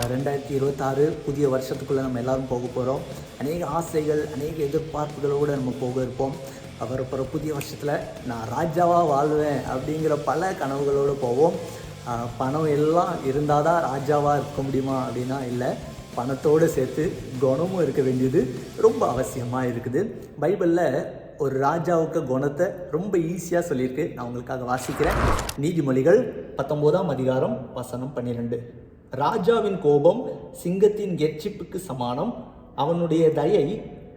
2026 புதிய வருஷத்துக்குள்ளே நம்ம எல்லோரும் போக போகிறோம். அநேக ஆசைகள், அநேக எதிர்பார்ப்புகளோடு நம்ம போக இருப்போம். வரப்போகிற புதிய வருஷத்தில் நான் ராஜாவாக வாழ்வேன் அப்படிங்கிற பல கனவுகளோடு போவோம். பணம் எல்லாம் இருந்தால் தான் ராஜாவாக இருக்க முடியுமா அப்படின்னா இல்லை. பணத்தோடு சேர்த்து குணமும் இருக்க வேண்டியது ரொம்ப அவசியமாக இருக்குது. பைபிளில் ஒரு ராஜாவுக்கு குணத்தை ரொம்ப ஈஸியாக சொல்லியிருக்கு. நான் உங்களுக்காக வாசிக்கிறேன். நீதிமொழிகள் 19ஆம் அதிகாரம் வசனம் 12. ராஜாவின் கோபம் சிங்கத்தின் கெர்ச்சிப்புக்கு சமானம், அவனுடைய தயை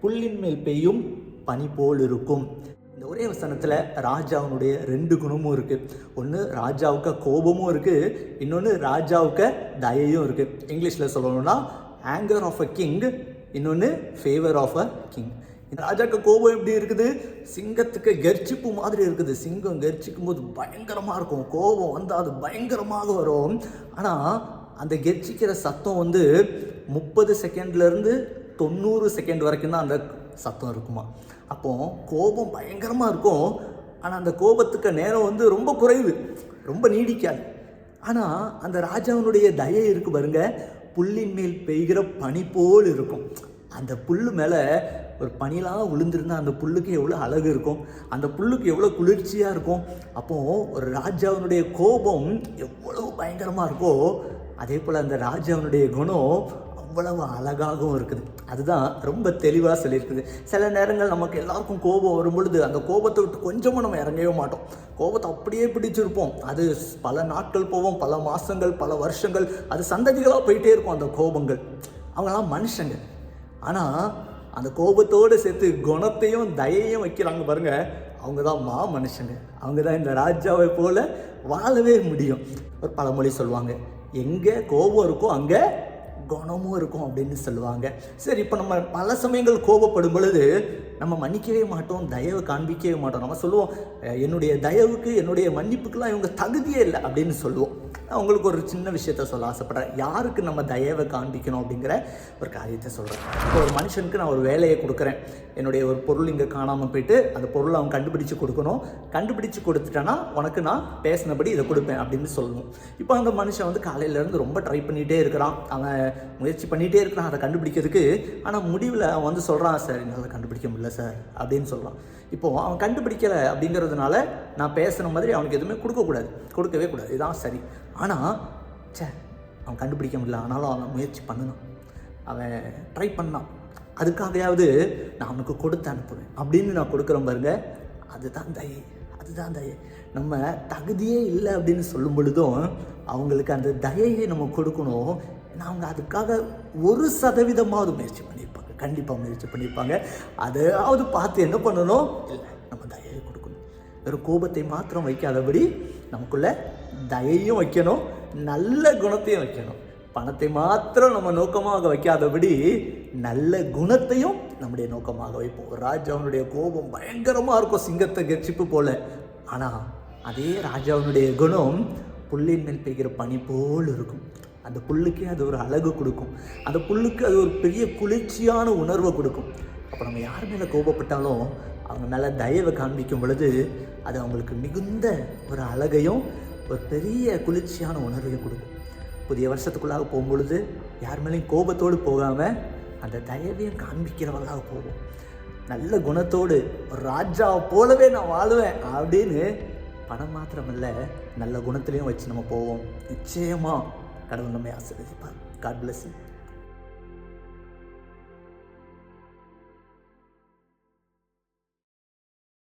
புல்லின் மேல் பெய்யும் பனி போல் இருக்கும். இந்த ஒரே வசனத்தில் ராஜாவுடைய 2 குணமும் இருக்குது. ஒன்று ராஜாவுக்கு கோபமும் இருக்குது, இன்னொன்று ராஜாவுக்கு தயையும் இருக்குது. இங்கிலீஷில் சொல்லணும்னா ஆங்கர் ஆஃப் அ கிங், இன்னொன்று ஃபேவர் ஆஃப் அ கிங். இந்த ராஜாவுக்கு கோபம் எப்படி இருக்குது? சிங்கத்துக்கு கெர்ச்சிப்பு மாதிரி இருக்குது. சிங்கம் கெர்ச்சிக்கும் போது பயங்கரமாக இருக்கும். கோபம் வந்து அது பயங்கரமாக வரும். ஆனால் அந்த கெர்ச்சிக்கிற சத்தம் 30 செகண்ட்லேருந்து 90 செகண்ட் வரைக்கும் தான் அந்த சத்தம் இருக்குமா. அப்போது கோபம் பயங்கரமாக இருக்கும். ஆனால் அந்த கோபத்துக்கு நேரம் ரொம்ப குறைவு, ரொம்ப நீடிக்காது. ஆனால் அந்த ராஜாவினுடைய தயை இருக்குது பாருங்க, புல்லின் மேல் பெய்கிற பனி போல் இருக்கும். அந்த புல் மேலே ஒரு பனிலாம் விழுந்திருந்தா அந்த புல்லுக்கு எவ்வளோ அழகு இருக்கும், அந்த புல்லுக்கு எவ்வளோ குளிர்ச்சியாக இருக்கும். அப்போது ஒரு ராஜாவினுடைய கோபம் எவ்வளவு பயங்கரமாக இருக்கோ, அதே போல் அந்த ராஜாவினுடைய குணம் அவ்வளவு அழகாகவும் இருக்குது. அதுதான் ரொம்ப தெளிவாக சொல்லியிருக்குது. சில நேரங்கள் நமக்கு எல்லாருக்கும் கோபம் வரும் பொழுது அந்த கோபத்தை விட்டு கொஞ்சமும் நம்ம இறங்கவே மாட்டோம். கோபத்தை அப்படியே பிடிச்சிருப்போம். அது பல நாட்கள் போவோம், பல மாதங்கள், பல வருஷங்கள், அது சந்ததிகளாக போயிட்டே இருக்கும். அந்த கோபங்கள், அவங்களாம் மனுஷங்க. ஆனால் அந்த கோபத்தோடு சேர்த்து குணத்தையும் தயையும் வைக்கிறாங்க பாருங்க, அவங்க தான் மனுஷங்க. அவங்க தான் இந்த ராஜாவை போல வாழவே முடியும். ஒரு பழமொழி சொல்லுவாங்க, எங்கே கோபம் இருக்கோ அங்கே குணமும் இருக்கும் அப்படின்னு சொல்லுவாங்க. சரி, இப்போ நம்ம பல சமயங்கள் கோபப்படும் பொழுது நம்ம மன்னிக்கவே மாட்டோம், தயவு காண்பிக்கவே மாட்டோம். நம்ம சொல்லுவோம், என்னுடைய தயவுக்கு, என்னுடைய மன்னிப்புக்கெல்லாம் இவங்க தகுதியே இல்லை அப்படின்னு சொல்லுவோம். உங்களுக்கு ஒரு சின்ன விஷயத்த சொல்ல ஆசைப்படுறேன். யாருக்கு நம்ம தயவை காண்பிக்கணும் அப்படிங்கிற ஒரு காரியத்தை சொல்கிறேன். இப்போ ஒரு மனுஷனுக்கு நான் ஒரு வேலையை கொடுக்குறேன். என்னுடைய ஒரு பொருள் இங்கே காணாமல் போயிட்டு அந்த பொருளை அவன் கண்டுபிடிச்சு கொடுக்கணும். கண்டுபிடிச்சு கொடுத்துட்டானா உனக்கு நான் பேசினபடி இதை கொடுப்பேன் அப்படின்னு சொல்லணும். இப்போ அந்த மனுஷன் காலையிலேருந்து ரொம்ப ட்ரை பண்ணிகிட்டே இருக்கிறான், அவன் முயற்சி பண்ணிகிட்டே இருக்கிறான் அதை கண்டுபிடிக்கிறதுக்கு. ஆனால் முடிவில் அவன் சொல்கிறான், சார் என்னால் கண்டுபிடிக்க முடியல சார் அப்படின்னு சொல்கிறான். இப்போது அவன் கண்டுபிடிக்கலை அப்படிங்கிறதுனால நான் பேசுகிற மாதிரி அவனுக்கு எதுவுமே கொடுக்கவே கூடாது. இதுதான் சரி. ஆனால் அவன் கண்டுபிடிக்க முடியல, ஆனாலும் அவன் முயற்சி பண்ணணும், அவன் ட்ரை பண்ணான், அதுக்காகையாவது நான் அவனுக்கு கொடுத்து அனுப்புவேன் அப்படின்னு நான் கொடுக்குறேன் பாருங்க, அதுதான் தயை. நம்ம தகுதியே இல்லை அப்படின்னு சொல்லும் பொழுதும் அவங்களுக்கு அந்த தயையை நம்ம கொடுக்கணும். ஏன்னா அவங்க அதுக்காக 1% முயற்சி பண்ணியிருப்பாங்க, கண்டிப்பாக முயற்சி பண்ணியிருப்பாங்க. அதாவது பார்த்து என்ன பண்ணணும், இல்லை நம்ம தயையை கொடுக்கணும். வெறும் கோபத்தை மாத்திரம் வைக்காதபடி நமக்குள்ள தயையும் வைக்கணும், நல்ல குணத்தையும் வைக்கணும். பணத்தை மாத்திரம் நம்ம நோக்கமாக வைக்காதபடி நல்ல குணத்தையும் நம்முடைய நோக்கமாக வைப்போம். ராஜாவுடைய கோபம் பயங்கரமாக இருக்கும், சிங்கத்தை கெர்ச்சிப்பு போல. ஆனால் அதே ராஜாவுடைய குணம் புல்லின் மேல் பெய்கிற பனி போல் இருக்கும். அந்த புல்லுக்கே அது ஒரு அழகு கொடுக்கும், அந்த புல்லுக்கு அது ஒரு பெரிய குளிர்ச்சியான உணர்வை கொடுக்கும். அப்போ நம்ம யார் மேலே கோபப்பட்டாலும் அவங்க மேலே தயவை காண்பிக்கும் பொழுது அது அவங்களுக்கு மிகுந்த ஒரு அழகையும் ஒரு பெரிய குளிர்ச்சியான உணர்வையும் கொடுக்கும். புதிய வருஷத்துக்குள்ளாக போகும்பொழுது யார் மேலேயும் கோபத்தோடு போகாமல் அந்த தயவையும் காண்பிக்கிறவர்களாக போவோம். நல்ல குணத்தோடு ஒரு ராஜா போலவே நான் வாழுவேன் அப்படின்னு பணம் மாத்திரமல்ல நல்ல குணத்திலையும் வச்சு நம்ம போவோம். நிச்சயமாக கடவுள் நம்மை ஆசீர்வதிப்பார். God bless you.